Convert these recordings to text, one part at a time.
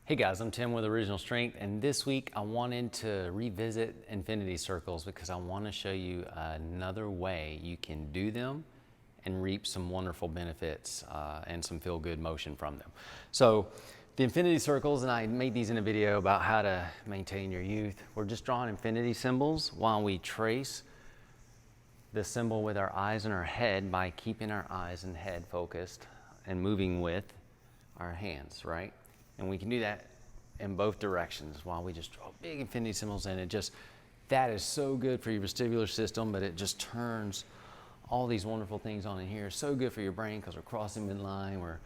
Hey guys, I'm Tim with Original Strength, and this week I wanted to revisit infinity circles because I want to show you another way you can do them and reap some wonderful benefits and some feel-good motion from them. So the infinity circles, and I made these in a video about how to maintain your youth. We're just drawing infinity symbols while we trace the symbol with our eyes and our head by keeping our eyes and head focused and moving with our hands, right? And we can do that in both directions while we just draw big infinity symbols, and that is so good for your vestibular system, but it just turns all these wonderful things on in here. So good for your brain because we're crossing midline, we're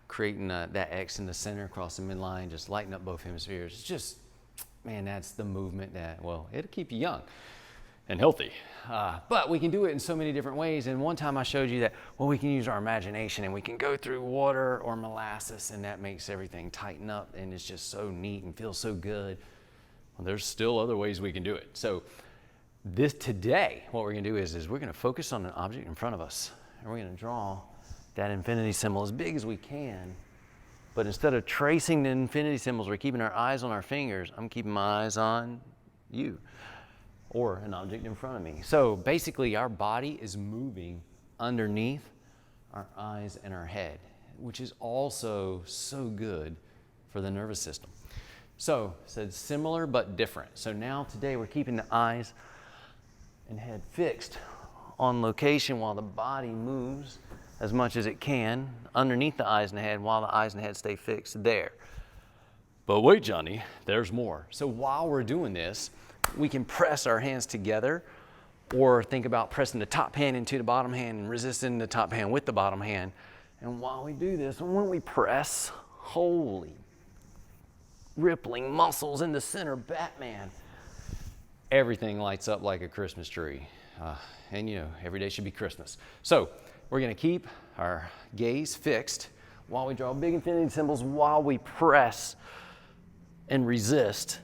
creating that X in the center, crossing midline, just lighten up both hemispheres. It's just, man, that's the movement that, well, it'll keep you young and healthy. But we can do it in so many different ways. And one time I showed you that, well, we can use our imagination and we can go through water or molasses, and that makes everything tighten up, and it's just so neat and feels so good. Well, there's still other ways we can do it. So today, what we're gonna do is we're gonna focus on an object in front of us, and we're gonna draw that infinity symbol as big as we can. But instead of tracing the infinity symbols, we're keeping our eyes on our fingers. I'm keeping my eyes on you, or an object in front of me. So basically our body is moving underneath our eyes and our head, which is also so good for the nervous system. So it's similar but different. So now today we're keeping the eyes and head fixed on location while the body moves as much as it can underneath the eyes and the head while the eyes and head stay fixed there. But wait, Johnny, there's more. So while we're doing this, we can press our hands together, or think about pressing the top hand into the bottom hand and resisting the top hand with the bottom hand. And while we do this, and when we press, holy rippling muscles in the center, Batman, everything lights up like a Christmas tree. And you know, every day should be Christmas. So we're gonna keep our gaze fixed while we draw big infinity symbols, while we press and resist.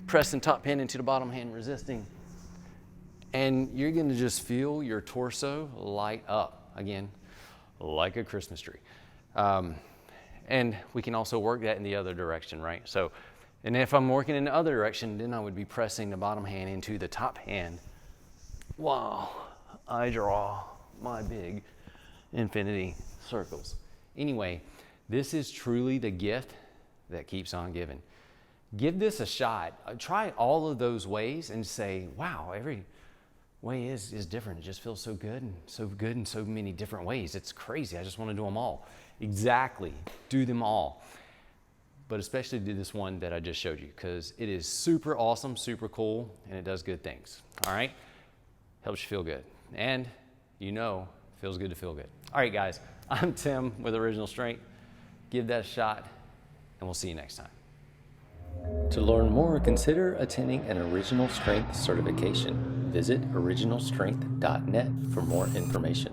Pressing top hand into the bottom hand, resisting. And you're gonna just feel your torso light up, again, like a Christmas tree. And we can also work that in the other direction, right? So, and if I'm working in the other direction, then I would be pressing the bottom hand into the top hand while I draw my big infinity circles. Anyway, this is truly the gift that keeps on giving. Give this a shot. Try all of those ways and say, wow, every way is different. It just feels so good in so many different ways. It's crazy. I just want to do them all. Exactly. Do them all. But especially do this one that I just showed you, because it is super awesome, super cool, and it does good things. All right? Helps you feel good. And you know, feels good to feel good. All right, guys. I'm Tim with Original Strength. Give that a shot, and we'll see you next time. To learn more, consider attending an Original Strength certification. Visit originalstrength.net for more information.